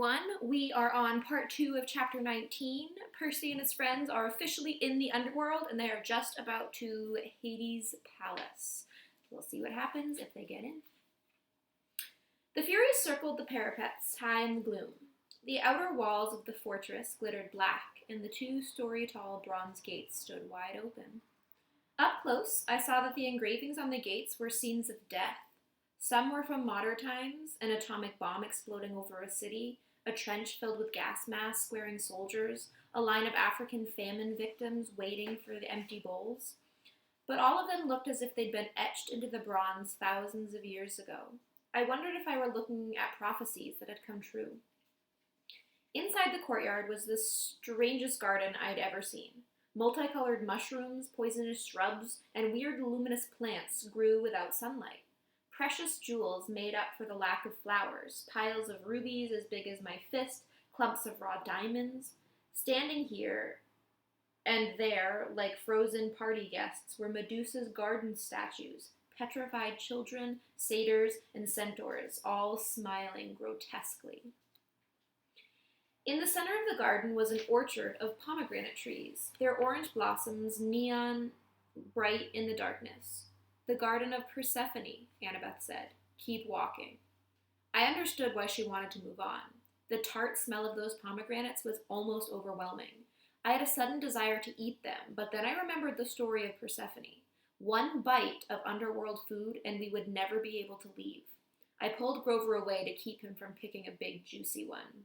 everyone. We are on part 2 of chapter 19. Percy and his friends are officially in the underworld and they are just about to Hades' palace. We'll see what happens if they get in. The Furies circled the parapets high in the gloom. The outer walls of the fortress glittered black, and the 2-story-tall bronze gates stood wide open. Up close, I saw that the engravings on the gates were scenes of death. Some were from modern times, an atomic bomb exploding over a city, a trench filled with gas masks wearing soldiers, a line of African famine victims waiting for the empty bowls. But all of them looked as if they'd been etched into the bronze thousands of years ago. I wondered if I were looking at prophecies that had come true. Inside the courtyard was the strangest garden I'd ever seen. Multicolored mushrooms, poisonous shrubs, and weird luminous plants grew without sunlight. Precious jewels made up for the lack of flowers, piles of rubies as big as my fist, clumps of raw diamonds. Standing here and there, like frozen party guests, were Medusa's garden statues, petrified children, satyrs, and centaurs, all smiling grotesquely. In the center of the garden was an orchard of pomegranate trees, their orange blossoms neon bright in the darkness. The garden of Persephone, Annabeth said. Keep walking. I understood why she wanted to move on. The tart smell of those pomegranates was almost overwhelming. I had a sudden desire to eat them, but then I remembered the story of Persephone. One bite of underworld food and we would never be able to leave. I pulled Grover away to keep him from picking a big, juicy one.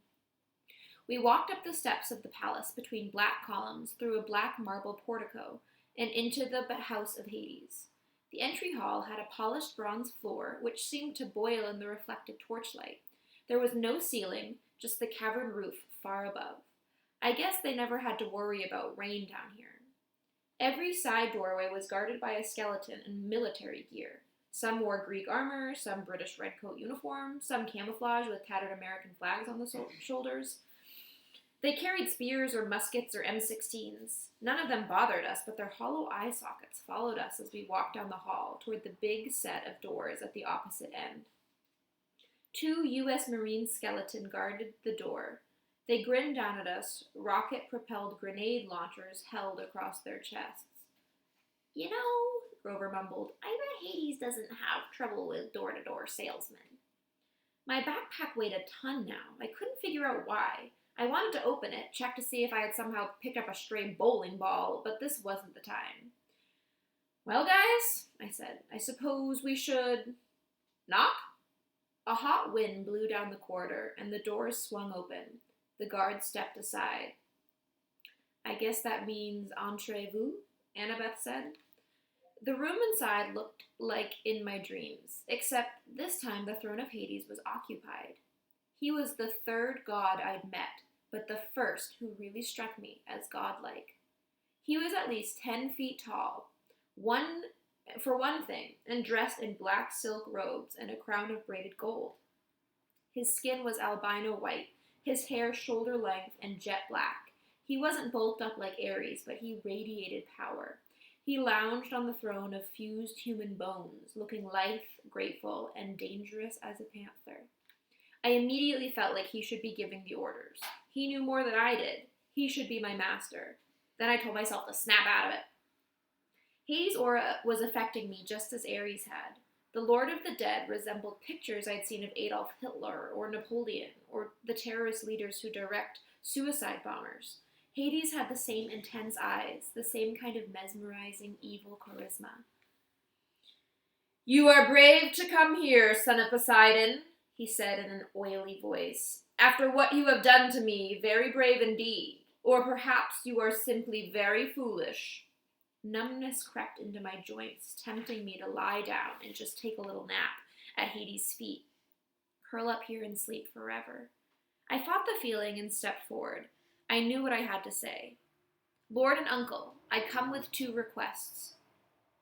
We walked up the steps of the palace between black columns through a black marble portico and into the house of Hades. The entry hall had a polished bronze floor, which seemed to boil in the reflected torchlight. There was no ceiling, just the cavern roof far above. I guess they never had to worry about rain down here. Every side doorway was guarded by a skeleton in military gear. Some wore Greek armor, some British redcoat uniforms, some camouflage with tattered American flags on the shoulders. They carried spears or muskets or M16s. None of them bothered us, but their hollow eye sockets followed us as we walked down the hall toward the big set of doors at the opposite end. 2 U.S. Marine skeletons guarded the door. They grinned down at us, rocket-propelled grenade launchers held across their chests. You know, Grover mumbled, I bet Hades doesn't have trouble with door-to-door salesmen. My backpack weighed a ton now. I couldn't figure out why. I wanted to open it, check to see if I had somehow picked up a stray bowling ball, but this wasn't the time. Well, guys, I said, I suppose we should knock? A hot wind blew down the corridor, and the doors swung open. The guard stepped aside. I guess that means entrez-vous, Annabeth said. The room inside looked like in my dreams, except this time the throne of Hades was occupied. He was the 3rd god I'd met, but the first who really struck me as godlike. He was at least 10 feet tall, for one thing, and dressed in black silk robes and a crown of braided gold. His skin was albino white, his hair shoulder length and jet black. He wasn't bulked up like Ares, but he radiated power. He lounged on the throne of fused human bones, looking lithe, grateful, and dangerous as a panther. I immediately felt like he should be giving the orders. He knew more than I did. He should be my master. Then I told myself to snap out of it. Hades' aura was affecting me just as Ares had. The Lord of the Dead resembled pictures I'd seen of Adolf Hitler or Napoleon or the terrorist leaders who direct suicide bombers. Hades had the same intense eyes, the same kind of mesmerizing evil charisma. You are brave to come here, son of Poseidon, he said in an oily voice. After what you have done to me, very brave indeed. Or perhaps you are simply very foolish. Numbness crept into my joints, tempting me to lie down and just take a little nap at Hades' feet. Curl up here and sleep forever. I fought the feeling and stepped forward. I knew what I had to say. Lord and uncle, I come with 2 requests.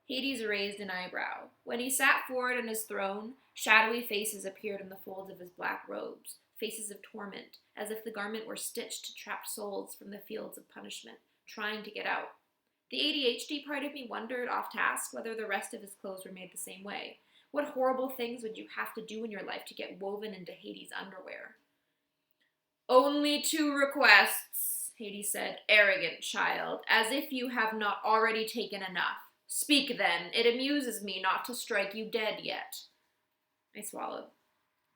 Hades raised an eyebrow. When he sat forward on his throne, shadowy faces appeared in the folds of his black robes, faces of torment, as if the garment were stitched to trapped souls from the fields of punishment, trying to get out. The ADHD part of me wondered, off task, whether the rest of his clothes were made the same way. What horrible things would you have to do in your life to get woven into Hades' underwear? Only 2 requests, Hades said. Arrogant child, as if you have not already taken enough. Speak then. It amuses me not to strike you dead yet. I swallowed.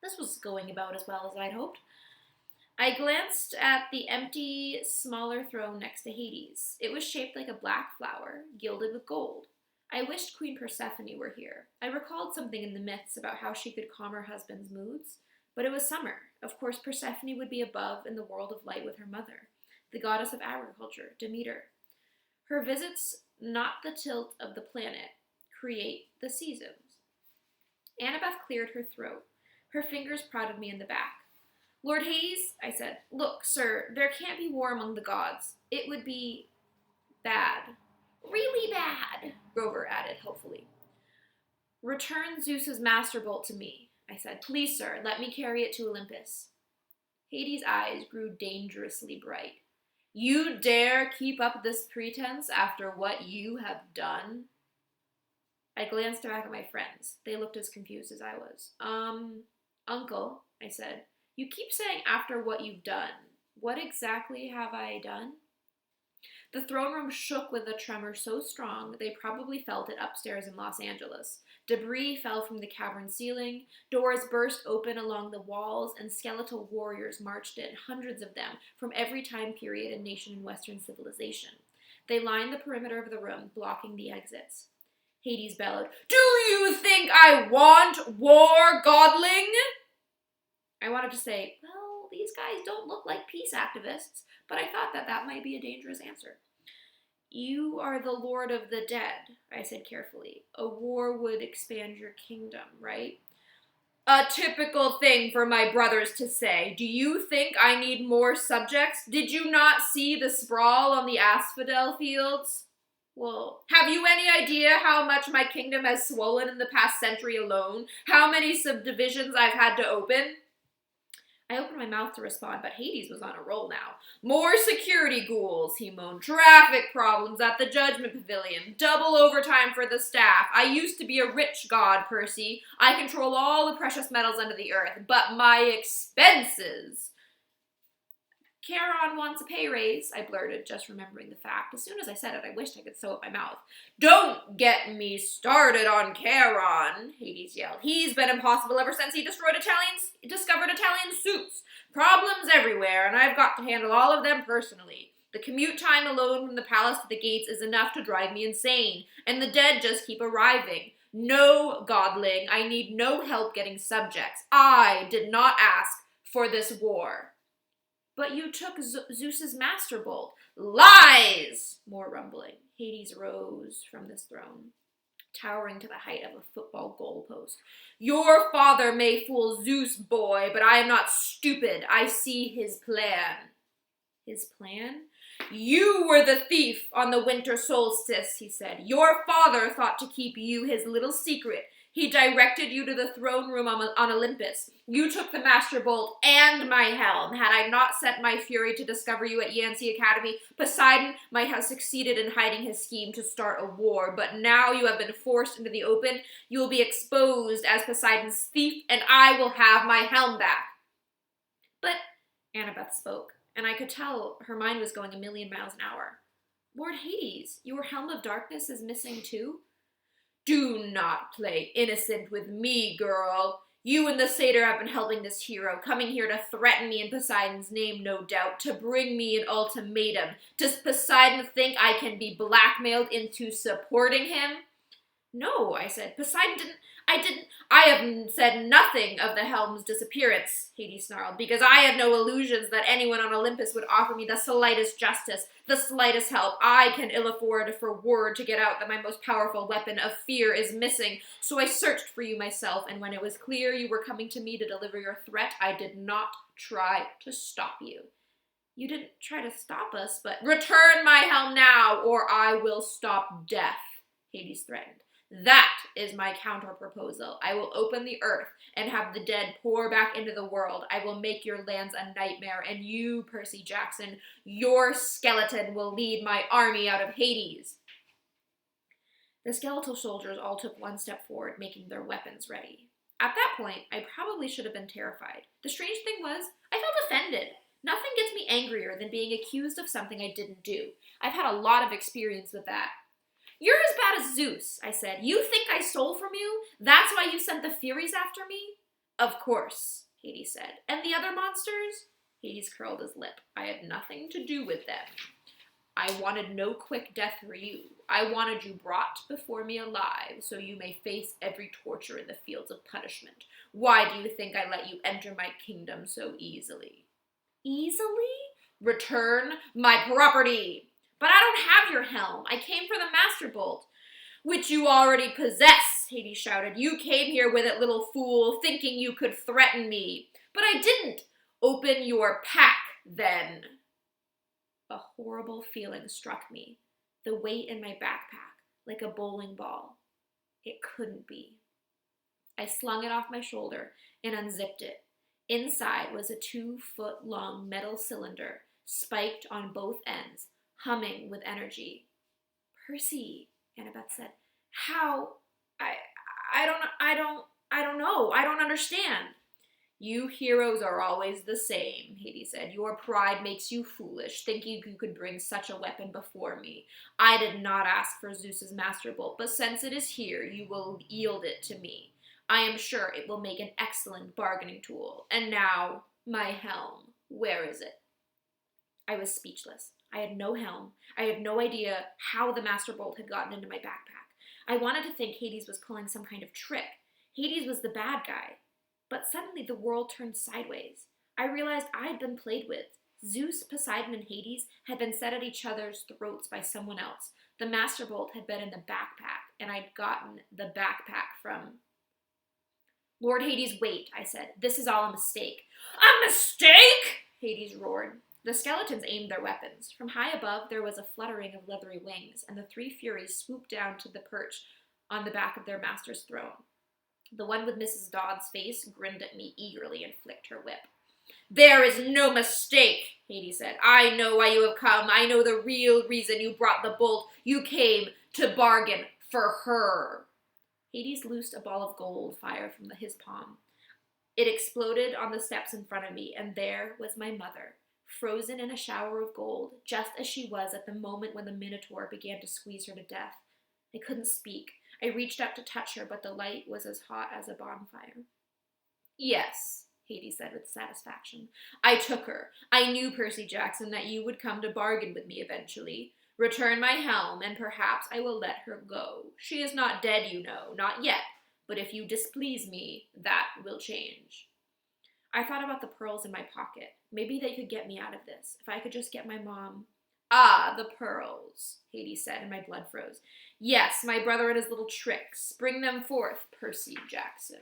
This was going about as well as I'd hoped. I glanced at the empty, smaller throne next to Hades. It was shaped like a black flower, gilded with gold. I wished Queen Persephone were here. I recalled something in the myths about how she could calm her husband's moods. But it was summer. Of course, Persephone would be above in the world of light with her mother, the goddess of agriculture, Demeter. Her visits, not the tilt of the planet, create the seasons. Annabeth cleared her throat. Her fingers prodded me in the back. Lord Hades, I said, look, sir, there can't be war among the gods. It would be bad. Really bad, Grover added hopefully. Return Zeus's master bolt to me, I said. Please, sir, let me carry it to Olympus. Hades' eyes grew dangerously bright. You dare keep up this pretense after what you have done? I glanced back at my friends. They looked as confused as I was. Uncle, I said, you keep saying after what you've done. What exactly have I done? The throne room shook with a tremor so strong they probably felt it upstairs in Los Angeles. Debris fell from the cavern ceiling, doors burst open along the walls, and skeletal warriors marched in, hundreds of them, from every time period and nation in Western civilization. They lined the perimeter of the room, blocking the exits. Hades bellowed, Do you think I want war, godling? I wanted to say, well, these guys don't look like peace activists, but I thought that might be a dangerous answer. You are the Lord of the Dead, I said carefully. A war would expand your kingdom, right? A typical thing for my brothers to say. Do you think I need more subjects? Did you not see the sprawl on the asphodel fields? Well, have you any idea how much my kingdom has swollen in the past century alone? How many subdivisions I've had to open? I opened my mouth to respond, but Hades was on a roll now. More security ghouls, he moaned. Traffic problems at the Judgment Pavilion. Double overtime for the staff. I used to be a rich god, Percy. I control all the precious metals under the earth. But my expenses... Charon wants a pay raise, I blurted, just remembering the fact. As soon as I said it, I wished I could sew up my mouth. Don't get me started on Charon, Hades yelled. He's been impossible ever since he discovered Italian suits. Problems everywhere, and I've got to handle all of them personally. The commute time alone from the palace to the gates is enough to drive me insane, and the dead just keep arriving. No, godling, I need no help getting subjects. I did not ask for this war. But you took Zeus's master bolt. Lies! More rumbling. Hades rose from this throne, towering to the height of a football goalpost. Your father may fool Zeus, boy, but I am not stupid. I see his plan. His plan? You were the thief on the winter solstice, he said. Your father thought to keep you his little secret. He directed you to the throne room on Olympus. You took the master bolt and my helm. Had I not sent my fury to discover you at Yancy Academy, Poseidon might have succeeded in hiding his scheme to start a war. But now you have been forced into the open. You will be exposed as Poseidon's thief, and I will have my helm back. But Annabeth spoke, and I could tell her mind was going 1,000,000 miles an hour. Lord Hades, your helm of darkness is missing too? Do not play innocent with me, girl. You and the satyr have been helping this hero, coming here to threaten me in Poseidon's name, no doubt, to bring me an ultimatum. Does Poseidon think I can be blackmailed into supporting him? No, I said. I have said nothing of the helm's disappearance, Hades snarled, because I had no illusions that anyone on Olympus would offer me the slightest justice, the slightest help. I can ill afford for word to get out that my most powerful weapon of fear is missing. So I searched for you myself, and when it was clear you were coming to me to deliver your threat, I did not try to stop you. You didn't try to stop us, but return my helm now, or I will stop death, Hades threatened. That is my counter-proposal. I will open the earth and have the dead pour back into the world. I will make your lands a nightmare, and you, Percy Jackson, your skeleton will lead my army out of Hades. The skeletal soldiers all took one step forward, making their weapons ready. At that point, I probably should have been terrified. The strange thing was, I felt offended. Nothing angrier than being accused of something I didn't do. I've had a lot of experience with that. You're as bad as Zeus, I said. You think I stole from you? That's why you sent the Furies after me? Of course, Hades said. And the other monsters? Hades curled his lip. I had nothing to do with them. I wanted no quick death for you. I wanted you brought before me alive, so you may face every torture in the fields of punishment. Why do you think I let you enter my kingdom so easily? Easily? Return my property! But I don't have your helm. I came for the Master Bolt. Which you already possess, Hades shouted. You came here with it, little fool, thinking you could threaten me. But I didn't. Open your pack, then. A horrible feeling struck me, the weight in my backpack, like a bowling ball. It couldn't be. I slung it off my shoulder and unzipped it. Inside was a 2-foot-long metal cylinder, spiked on both ends, humming with energy. Percy, Annabeth said. How? I don't know. I don't understand. You heroes are always the same, Hades said. Your pride makes you foolish, thinking you could bring such a weapon before me. I did not ask for Zeus's Master Bolt, but since it is here, you will yield it to me. I am sure it will make an excellent bargaining tool. And now, my helm. Where is it? I was speechless. I had no helm. I had no idea how the Master Bolt had gotten into my backpack. I wanted to think Hades was pulling some kind of trick. Hades was the bad guy. But suddenly the world turned sideways. I realized I had been played with. Zeus, Poseidon, and Hades had been set at each other's throats by someone else. The Master Bolt had been in the backpack, and I'd gotten the backpack from... Lord Hades, wait, I said. This is all a mistake. A mistake? Hades roared. The skeletons aimed their weapons. From high above, there was a fluttering of leathery wings, and the 3 Furies swooped down to the perch on the back of their master's throne. The one with Mrs. Dodd's face grinned at me eagerly and flicked her whip. There is no mistake, Hades said. I know why you have come. I know the real reason you brought the bolt. You came to bargain for her. Hades loosed a ball of gold fire from his palm. It exploded on the steps in front of me, and there was my mother, frozen in a shower of gold, just as she was at the moment when the Minotaur began to squeeze her to death. I couldn't speak. I reached up to touch her, but the light was as hot as a bonfire. Yes, Hades said with satisfaction. I took her. I knew, Percy Jackson, that you would come to bargain with me eventually. Return my helm, and perhaps I will let her go. She is not dead, you know, not yet. But if you displease me, that will change. I thought about the pearls in my pocket. Maybe they could get me out of this, if I could just get my mom. Ah, the pearls, Hades said, and my blood froze. Yes, my brother and his little tricks. Bring them forth, Percy Jackson.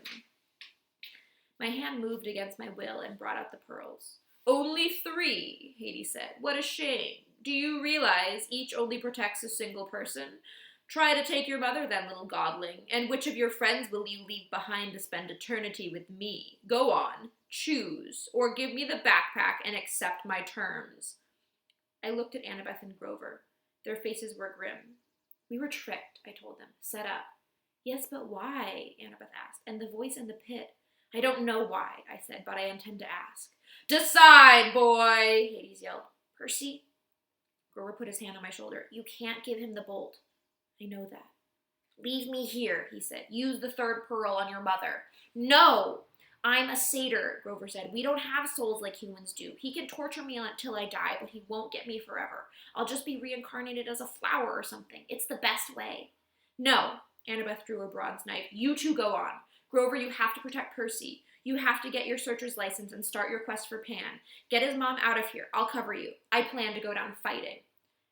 My hand moved against my will and brought out the pearls. Only 3, Hades said. What a shame. Do you realize each only protects a single person? Try to take your mother then, little godling. And which of your friends will you leave behind to spend eternity with me? Go on, choose, or give me the backpack and accept my terms. I looked at Annabeth and Grover. Their faces were grim. We were tricked, I told them. Set up. Yes, but why? Annabeth asked. And the voice in the pit. I don't know why, I said, but I intend to ask. Decide, boy, Hades yelled. Percy? Grover put his hand on my shoulder. You can't give him the bolt. I know that. Leave me here, he said. Use the 3rd pearl on your mother. No! I'm a satyr, Grover said. We don't have souls like humans do. He can torture me until I die, but he won't get me forever. I'll just be reincarnated as a flower or something. It's the best way. No, Annabeth drew her bronze knife. You two go on. Grover, you have to protect Percy. You have to get your searcher's license and start your quest for Pan. Get his mom out of here. I'll cover you. I plan to go down fighting.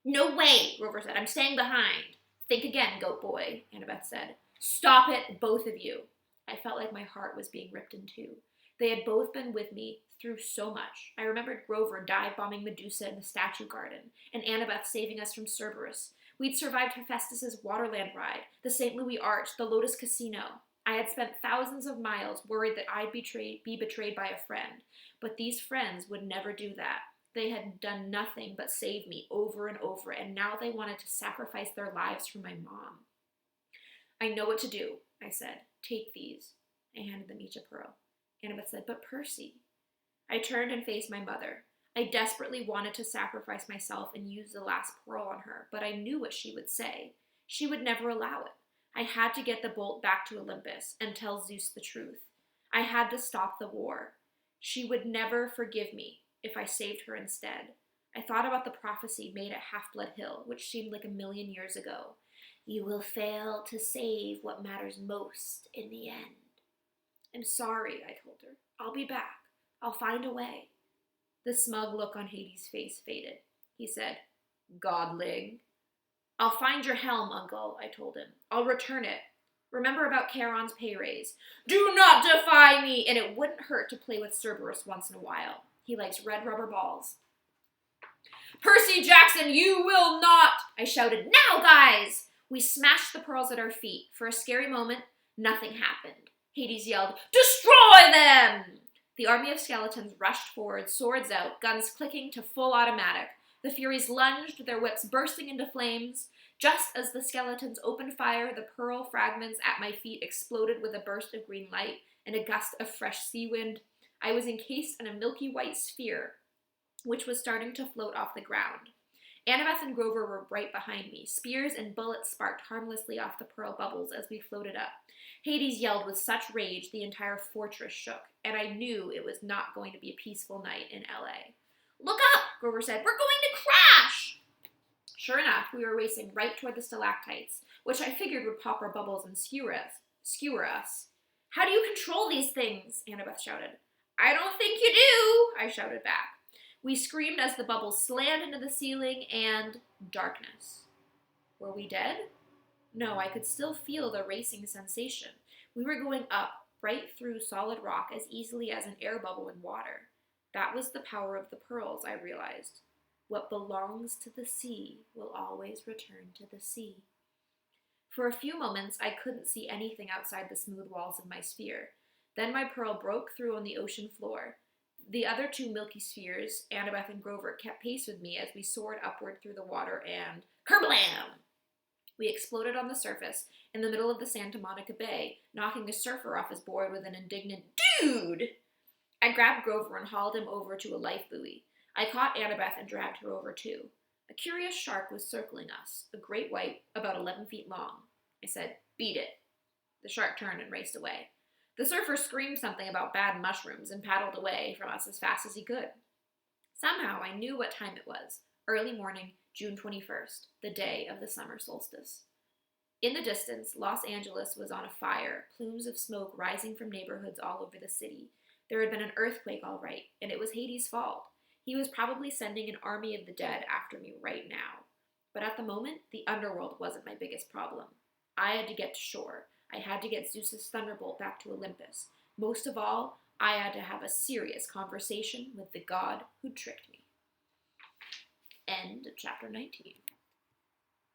No way, Grover said. I'm staying behind. Think again, goat boy, Annabeth said. Stop it, both of you. I felt like my heart was being ripped in two. They had both been with me through so much. I remembered Grover dive-bombing Medusa in the statue garden, and Annabeth saving us from Cerberus. We'd survived Hephaestus's Waterland ride, the St. Louis Arch, the Lotus Casino. I had spent thousands of miles worried that I'd be betrayed by a friend. But these friends would never do that. They had done nothing but save me over and over, and now they wanted to sacrifice their lives for my mom. I know what to do, I said. Take these. I handed them each a pearl. Annabeth said, but Percy. I turned and faced my mother. I desperately wanted to sacrifice myself and use the last pearl on her, but I knew what she would say. She would never allow it. I had to get the bolt back to Olympus and tell Zeus the truth. I had to stop the war. She would never forgive me if I saved her instead. I thought about the prophecy made at Half-Blood Hill, which seemed like 1,000,000 years ago. You will fail to save what matters most in the end. I'm sorry, I told her. I'll be back. I'll find a way. The smug look on Hades' face faded. He said, Godling. I'll find your helm, Uncle, I told him. I'll return it. Remember about Charon's pay raise. Do not defy me! And it wouldn't hurt to play with Cerberus once in a while. He likes red rubber balls. Percy Jackson, you will not! I shouted. Now, guys! We smashed the pearls at our feet. For a scary moment, nothing happened. Hades yelled, Destroy them! The army of skeletons rushed forward, swords out, guns clicking to full automatic. The Furies lunged, their whips bursting into flames. Just as the skeletons opened fire, the pearl fragments at my feet exploded with a burst of green light and a gust of fresh sea wind. I was encased in a milky white sphere, which was starting to float off the ground. Annabeth and Grover were right behind me. Spears and bullets sparked harmlessly off the pearl bubbles as we floated up. Hades yelled with such rage the entire fortress shook, and I knew it was not going to be a peaceful night in L.A. Look up, Grover said. We're going to crash! Sure enough, we were racing right toward the stalactites, which I figured would pop our bubbles and skewer us. How do you control these things? Annabeth shouted. I don't think you do, I shouted back. We screamed as the bubbles slammed into the ceiling and darkness. Were we dead? No, I could still feel the racing sensation. We were going up, right through solid rock as easily as an air bubble in water. That was the power of the pearls, I realized. What belongs to the sea will always return to the sea. For a few moments, I couldn't see anything outside the smooth walls of my sphere. Then my pearl broke through on the ocean floor. The other two milky spheres, Annabeth and Grover, kept pace with me as we soared upward through the water and kerblam! We exploded on the surface in the middle of the Santa Monica Bay, knocking a surfer off his board with an indignant, Dude! I grabbed Grover and hauled him over to a life buoy. I caught Annabeth and dragged her over too. A curious shark was circling us, a great white about 11 feet long. I said, Beat it. The shark turned and raced away. The surfer screamed something about bad mushrooms and paddled away from us as fast as he could. Somehow I knew what time it was. Early morning, June 21st, the day of the summer solstice. In the distance, Los Angeles was on a fire, plumes of smoke rising from neighborhoods all over the city. There had been an earthquake, all right, and it was Hades' fault. He was probably sending an army of the dead after me right now. But at the moment, the underworld wasn't my biggest problem. I had to get to shore. I had to get Zeus's thunderbolt back to Olympus. Most of all, I had to have a serious conversation with the god who tricked me. End of chapter 19.